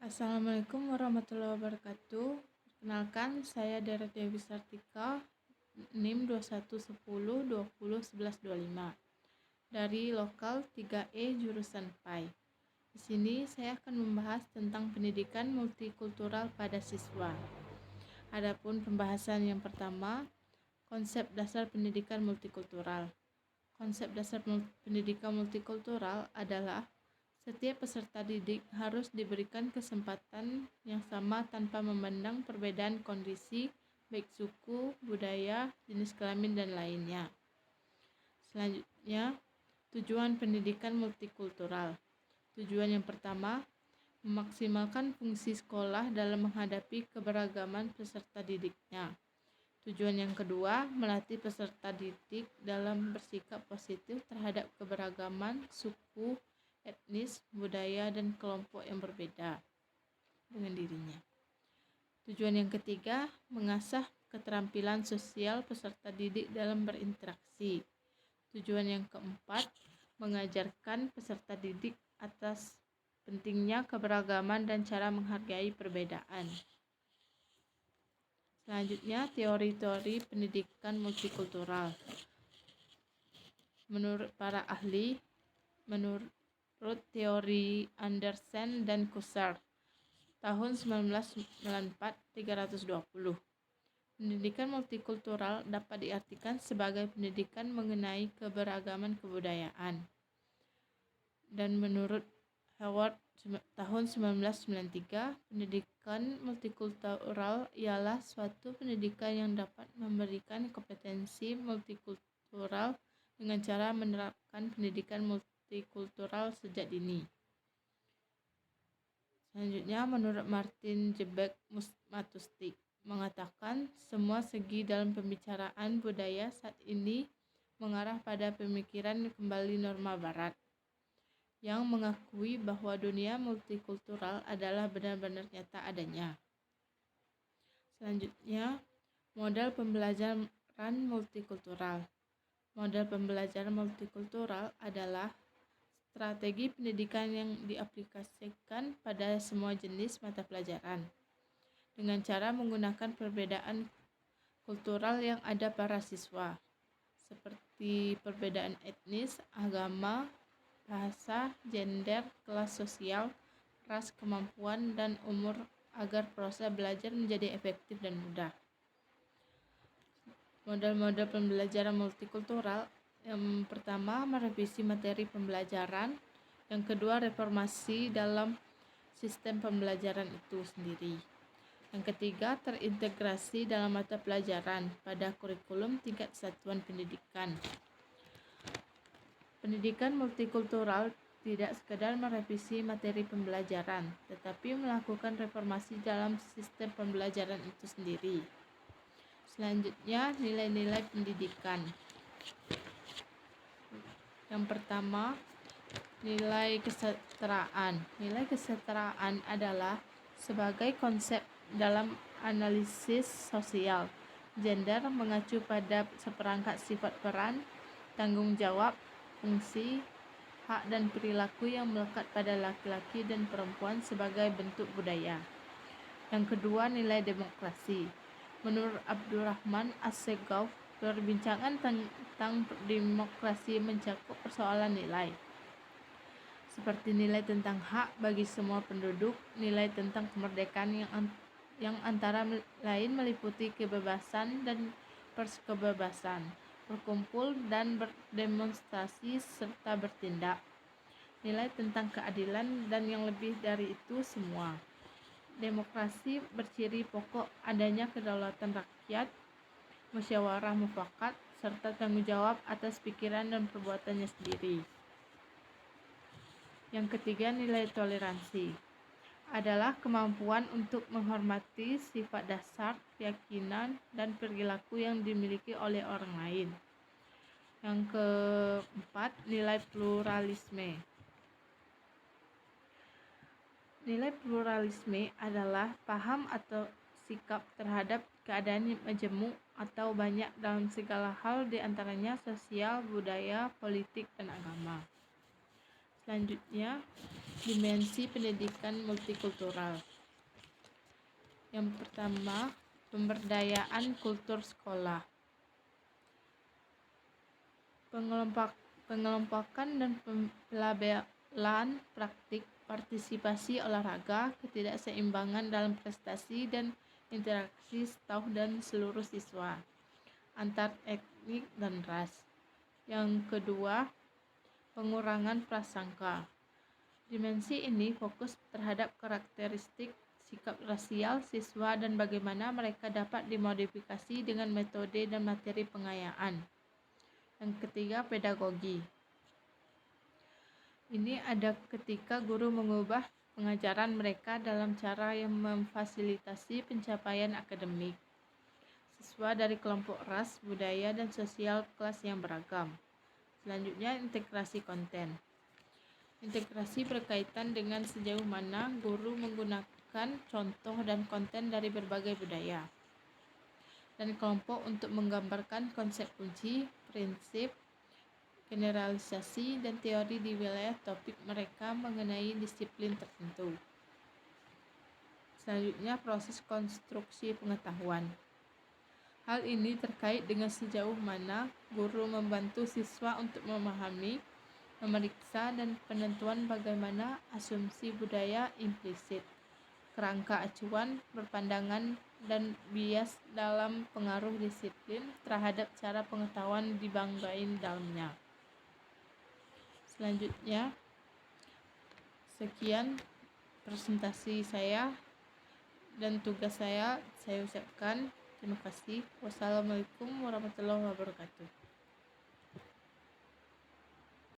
Assalamualaikum warahmatullahi wabarakatuh. Perkenalkan, saya Dara Dewi Sartika, NIM 2110201125 dari lokal 3E jurusan PAI. Di sini saya akan membahas tentang pendidikan multikultural pada siswa. Adapun pembahasan yang pertama, konsep dasar pendidikan multikultural. Konsep dasar pendidikan multikultural adalah setiap peserta didik harus diberikan kesempatan yang sama tanpa memandang perbedaan kondisi, baik suku, budaya, jenis kelamin, dan lainnya. Selanjutnya, tujuan pendidikan multikultural. Tujuan yang pertama, memaksimalkan fungsi sekolah dalam menghadapi keberagaman peserta didiknya. Tujuan yang kedua, melatih peserta didik dalam bersikap positif terhadap keberagaman suku, etnis, budaya, dan kelompok yang berbeda dengan dirinya. Tujuan yang ketiga, mengasah keterampilan sosial peserta didik dalam berinteraksi. Tujuan yang keempat, mengajarkan peserta didik atas pentingnya keberagaman dan cara menghargai perbedaan. Selanjutnya, teori-teori pendidikan multikultural. Menurut para ahli, menurut teori Anderson dan Kusar tahun 1994, 320. Pendidikan multikultural dapat diartikan sebagai pendidikan mengenai keberagaman kebudayaan. Dan menurut Howard tahun 1993, pendidikan multikultural ialah suatu pendidikan yang dapat memberikan kompetensi multikultural dengan cara menerapkan pendidikan multikultural sejak dini. Selanjutnya, menurut Martin Jebek Matustik mengatakan semua segi dalam pembicaraan budaya saat ini mengarah pada pemikiran kembali norma barat yang mengakui bahwa dunia multikultural adalah benar-benar nyata adanya. Selanjutnya, model pembelajaran multikultural. Model pembelajaran multikultural adalah strategi pendidikan yang diaplikasikan pada semua jenis mata pelajaran dengan cara menggunakan perbedaan kultural yang ada para siswa, seperti perbedaan etnis, agama, bahasa, gender, kelas sosial, ras, kemampuan, dan umur agar proses belajar menjadi efektif dan mudah. Model-model pembelajaran multikultural. Yang pertama, merevisi materi pembelajaran. Yang kedua, reformasi dalam sistem pembelajaran itu sendiri. Yang ketiga, terintegrasi dalam mata pelajaran pada kurikulum tingkat satuan pendidikan. Pendidikan multikultural tidak sekadar merevisi materi pembelajaran, tetapi melakukan reformasi dalam sistem pembelajaran itu sendiri. Selanjutnya, nilai-nilai pendidikan. Yang pertama, nilai kesetaraan. Nilai kesetaraan adalah sebagai konsep dalam analisis sosial. Gender mengacu pada seperangkat sifat peran, tanggung jawab, fungsi, hak dan perilaku yang melekat pada laki-laki dan perempuan sebagai bentuk budaya. Yang kedua, nilai demokrasi. Menurut Abdurrahman Assegaf, perbincangan tentang demokrasi mencakup persoalan nilai, seperti nilai tentang hak bagi semua penduduk, nilai tentang kemerdekaan yang antara lain meliputi kebebasan dan kebebasan berkumpul dan berdemonstrasi serta bertindak, nilai tentang keadilan, dan yang lebih dari itu semua. Demokrasi berciri pokok adanya kedaulatan rakyat, musyawarah mufakat, serta tanggung jawab atas pikiran dan perbuatannya sendiri. Yang ketiga, nilai toleransi adalah kemampuan untuk menghormati sifat dasar, keyakinan, dan perilaku yang dimiliki oleh orang lain. Yang keempat, nilai pluralisme. Nilai pluralisme adalah paham atau sikap terhadap keadaan majemuk atau banyak dalam segala hal, di antaranya sosial, budaya, politik, dan agama. Selanjutnya, dimensi pendidikan multikultural. Yang pertama, pemberdayaan kultur sekolah. Pengelompokan dan pelabelan praktik partisipasi olahraga, ketidakseimbangan dalam prestasi dan interaksi staff dan seluruh siswa, antar etnik dan ras. Yang kedua, pengurangan prasangka. Dimensi ini fokus terhadap karakteristik sikap rasial siswa dan bagaimana mereka dapat dimodifikasi dengan metode dan materi pengayaan. Yang ketiga, pedagogi. Ini ada ketika guru mengubah pengajaran mereka dalam cara yang memfasilitasi pencapaian akademik siswa dari kelompok ras, budaya, dan sosial kelas yang beragam. Selanjutnya, integrasi konten. Integrasi berkaitan dengan sejauh mana guru menggunakan contoh dan konten dari berbagai budaya dan kelompok untuk menggambarkan konsep kunci, prinsip, generalisasi, dan teori di wilayah topik mereka mengenai disiplin tertentu. Selanjutnya, proses konstruksi pengetahuan. Hal ini terkait dengan sejauh mana guru membantu siswa untuk memahami, memeriksa, dan penentuan bagaimana asumsi budaya implisit, kerangka acuan, berpandangan, dan bias dalam pengaruh disiplin terhadap cara pengetahuan dibanggain dalamnya. Selanjutnya, sekian presentasi saya dan tugas saya ucapkan. Terima kasih. Wassalamualaikum warahmatullahi wabarakatuh.